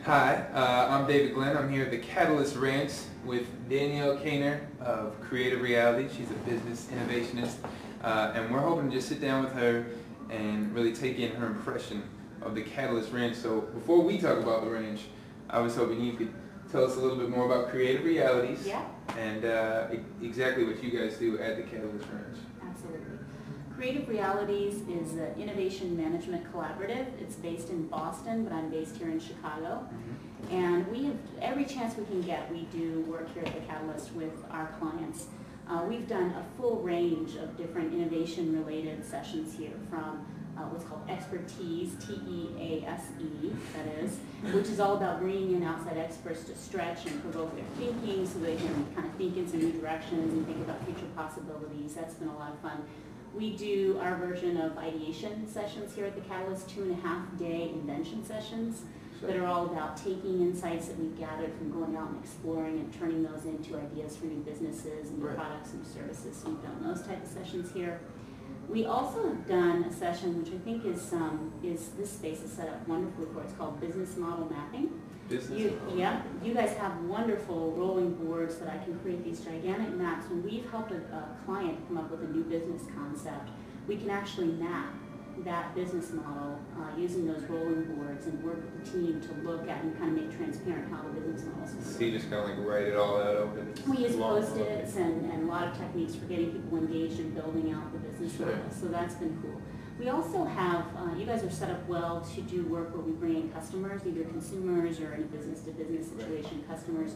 Hi, I'm David Glenn. I'm here at the Catalyst Ranch with Danielle Kaynor of Creative Reality. She's a business innovationist, and we're hoping to just sit down with her and really take in her impression of the Catalyst Ranch. So before we talk about the ranch, I was hoping you could tell us a little bit more about Creative Realities and exactly what you guys do at the Catalyst Ranch. Absolutely. Creative Realities is an innovation management collaborative. It's based in Boston, but I'm based here in Chicago. And we have, every chance we can get, we do work here at the Catalyst with our clients. We've done a full range of different innovation-related sessions here, from what's called expertise, T-E-A-S-E, that is, which is all about bringing in outside experts to stretch and provoke their thinking so they can kind of think in some new directions and think about future possibilities. That's been a lot of fun. We do our version of ideation sessions here at the Catalyst, 2.5-day invention sessions that are all about taking insights that we've gathered from going out and exploring and turning those into ideas for new businesses and new products and services. So we've done those type of sessions here. We also have done a session which I think is this space is set up wonderfully for. It's called business model mapping. Yeah, you guys have wonderful rolling boards that I can create these gigantic maps. When we've helped a client come up with a new business concept, we can actually map that business model using those rolling boards and work with the team to look at and kind of make transparent how the business model is. So you just kind of like write it all out over this. We use Post-its and a lot of techniques for getting people engaged in building out the business model. So that's been cool. We also have, you guys are set up well to do work where we bring in customers, either consumers or in a business-to-business situation, customers,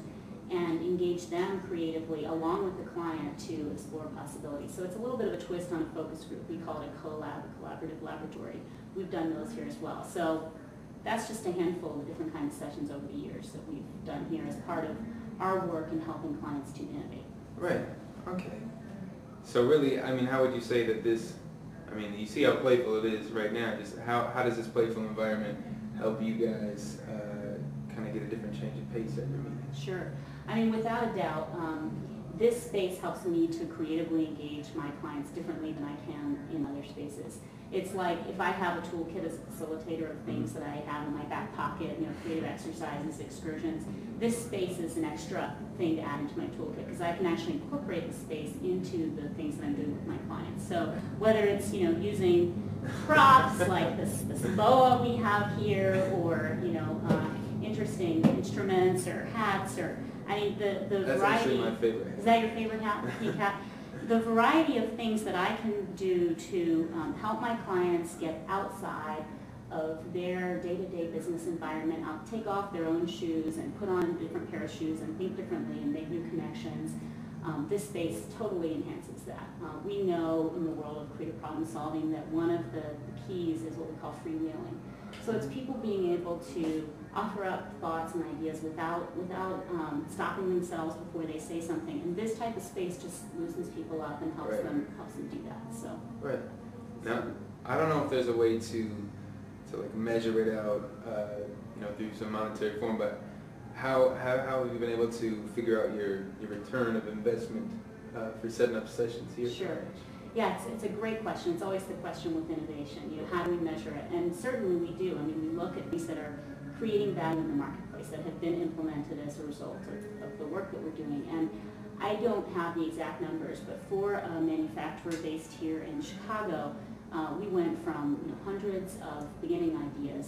and engage them creatively along with the client to explore possibilities. So it's a little bit of a twist on a focus group. We call it a collaborative laboratory. We've done those here as well. So that's just a handful of different kinds of sessions over the years that we've done here as part of our work in helping clients to innovate. Right. Okay. So really, I mean, how would you say that this, I mean, you see how playful it is right now. Just how does this playful environment help you guys kind of get a different change of pace at your meetings? Sure. I mean, without a doubt, this space helps me to creatively engage my clients differently than I can in other spaces. It's like if I have a toolkit as a facilitator of things that I have in my back pocket, creative exercises, excursions, this space is an extra thing to add into my toolkit because I can actually incorporate the space into the things that I'm doing with my clients. So whether it's, using props like this boa we have here, or, interesting instruments or hats, or, I mean, the That's variety. That's actually my favorite. Is that your favorite hat? Pink hat? The variety of things that I can do to help my clients get outside of their day-to-day business environment, take off their own shoes and put on a different pair of shoes and think differently and make new connections. This space totally enhances that. We know in the world of creative problem solving that one of the keys is what we call freewheeling. So it's people being able to offer up thoughts and ideas without stopping themselves before they say something. And this type of space just loosens people up and helps them do that. So Now, I don't know if there's a way to like measure it out, through some monetary form, but how have you been able to figure out your return of investment for setting up sessions here? Sure. Yeah, it's a great question. It's always the question with innovation. How do we measure it? And certainly we do. I mean, we look at things that are creating value in the marketplace that have been implemented as a result of the work that we're doing. And I don't have the exact numbers, but for a manufacturer based here in Chicago, we went from hundreds of beginning ideas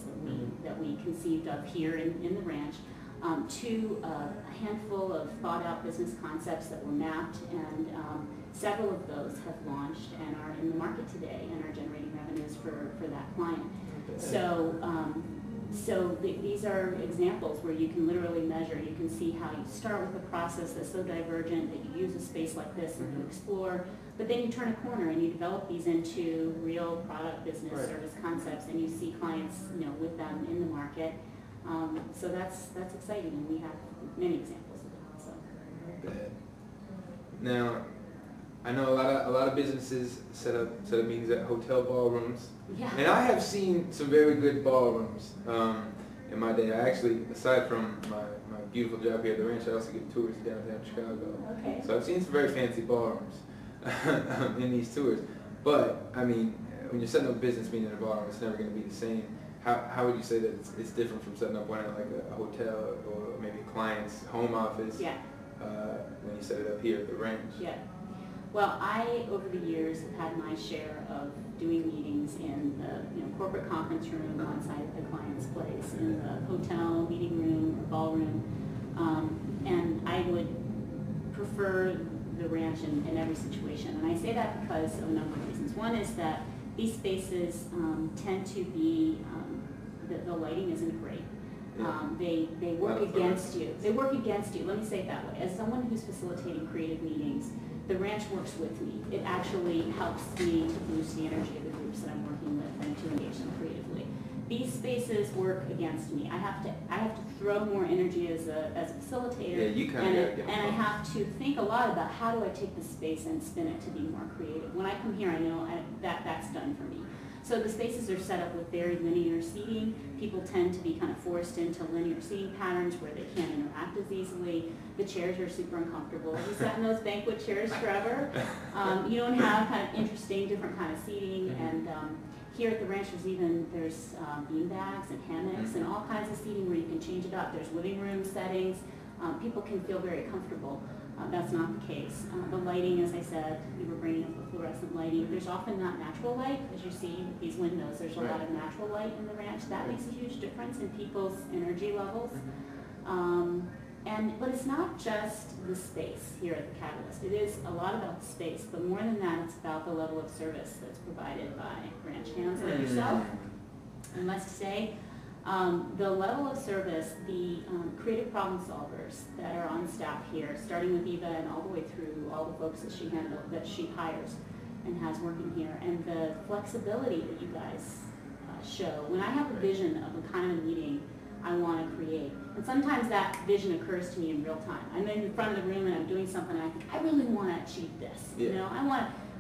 that we conceived of here in the ranch to a handful of thought-out business concepts that were mapped, and several of those have launched and are in the market today and are generating revenues for that client. So these are examples where you can literally measure. You can see how you start with a process that's so divergent that you use a space like this and you explore, but then you turn a corner and you develop these into real product, business, service concepts, and you see clients, with them in the market. So that's exciting, and we have many examples of that. So. Now, I know a lot of businesses set up meetings at hotel ballrooms, and I have seen some very good ballrooms in my day. I actually, aside from my beautiful job here at the ranch, I also give tours downtown Chicago. Okay. So I've seen some very fancy ballrooms in these tours. But I mean, when you're setting up a business meeting in a ballroom, it's never going to be the same. How would you say that it's different from setting up one at like a hotel or maybe a client's home office? Yeah. When you set it up here at the ranch? Yeah. Well, I, over the years, have had my share of doing meetings in the corporate conference room on site at the client's place, in the hotel, meeting room, or ballroom, and I would prefer the ranch in every situation. And I say that because of a number of reasons. One is that these spaces tend to be, the lighting isn't great. They work against you. They work against you. Let me say it that way. As someone who's facilitating creative meetings, the ranch works with me. It actually helps me to boost the energy of the groups that I'm working with and to engage them creatively. These spaces work against me. I have to throw more energy as a facilitator. Yeah, you kind of and I have to think a lot about how do I take this space and spin it to be more creative. When I come here, I know that's done for me. So the spaces are set up with very linear seating. People tend to be kind of forced into linear seating patterns where they can't interact as easily. The chairs are super uncomfortable. You sat in those banquet chairs forever. You don't have kind of interesting, different kind of seating. And here at the ranch, there's bean bags and hammocks and all kinds of seating where you can change it up. There's living room settings. People can feel very comfortable. That's not the case. The lighting, as I said, we were bringing up the fluorescent lighting. There's often not natural light. As you see with these windows, there's a lot of natural light in the ranch. That makes a huge difference in people's energy levels. But it's not just the space here at the Catalyst. It is a lot about the space, but more than that, it's about the level of service that's provided by ranch hands like yourself. I must say, the level of service, the creative problem solvers that are on staff here, starting with Eva and all the way through all the folks that she hires and has working here, and the flexibility that you guys show. When I have a vision of the kind of meeting I want to create, and sometimes that vision occurs to me in real time. I'm in front of the room and I'm doing something and I think, I really want to achieve this. Yeah.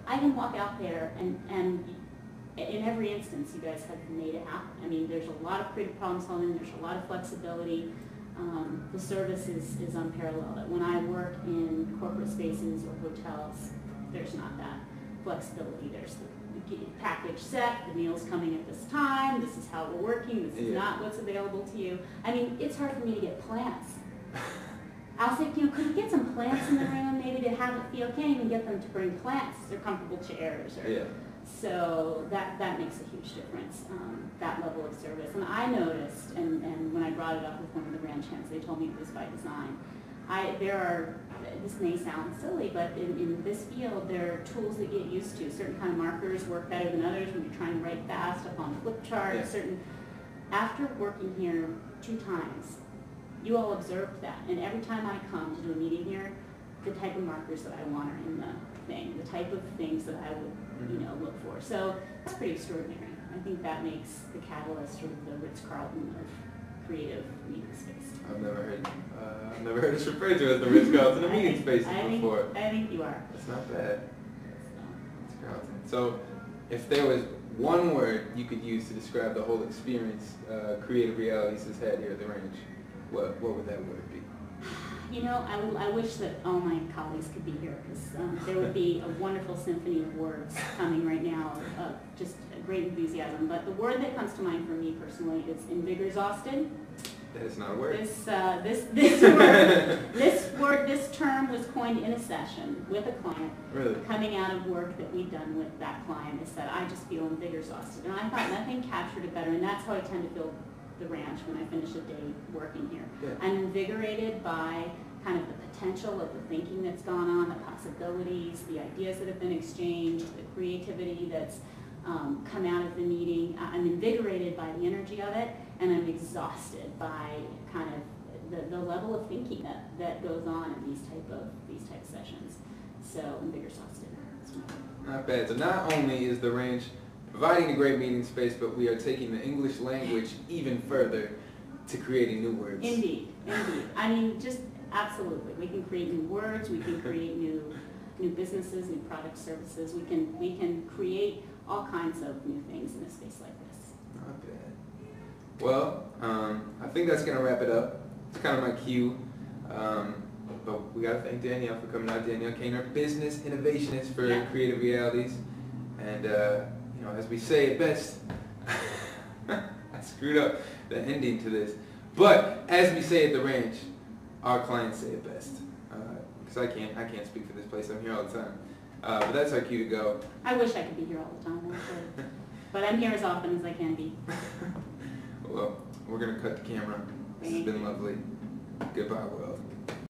I can walk out there and in every instance, you guys have made it happen. I mean, there's a lot of creative problem solving, there's a lot of flexibility. The service is unparalleled. When I work in corporate spaces or hotels, there's not that flexibility. There's the package set, the meal's coming at this time, this is how we're working, this is not what's available to you. I mean, it's hard for me to get plants. I'll say, could we get some plants in the room maybe to have it feel, can't even get them to bring plants, they're comfortable chairs. So that makes a huge difference, that level of service. And I noticed, and when I brought it up with one of the ranch hands, they told me it was by design. This may sound silly, but in this field, there are tools that get used to. Certain kind of markers work better than others when you're trying to write fast up on a flip chart. After working here 2 times, you all observed that. And every time I come to do a meeting here, the type of markers that I want are in the thing, the type of things that I would look for. So that's pretty extraordinary. I think that makes the Catalyst sort of the Ritz-Carlton of creative meeting space. I've never heard this referred to as the Ritz-Carlton of meeting spaces before. I think you are. That's not bad. Ritz-Carlton. So, if there was one word you could use to describe the whole experience Creative Realities has had here at the ranch, what would that word be? I wish that all my colleagues could be here because there would be a wonderful symphony of words coming right now, just great enthusiasm. But the word that comes to mind for me personally is invigorated. That is not a word. This term was coined in a session with a client. Really? Coming out of work that we've done with that client is that I just feel invigorated. And I thought nothing captured it better, and that's how I tend to feel the ranch when I finish a day working here. Yeah. I'm invigorated by kind of the potential of the thinking that's gone on, the possibilities, the ideas that have been exchanged, the creativity that's come out of the meeting. I'm invigorated by the energy of it, and I'm exhausted by kind of the level of thinking that goes on in these type of sessions. So invigorated. Not bad. So not only is the ranch providing a great meeting space, but we are taking the English language even further to creating new words. Indeed. I mean, just absolutely. We can create new words. We can create new businesses, new product services. We can create all kinds of new things in a space like this. Not bad. Well, I think that's going to wrap it up. It's kind of my cue. But we got to thank Danielle for coming out. Danielle Kaynor, business innovationist for Creative Realities. And, as we say it best, that's screwed up the ending to this. But as we say at the ranch, our clients say it best. Because I can't speak for this place. I'm here all the time. But that's our cue to go. I wish I could be here all the time, actually. But I'm here as often as I can be. Well, we're going to cut the camera. This has been lovely. Goodbye, world.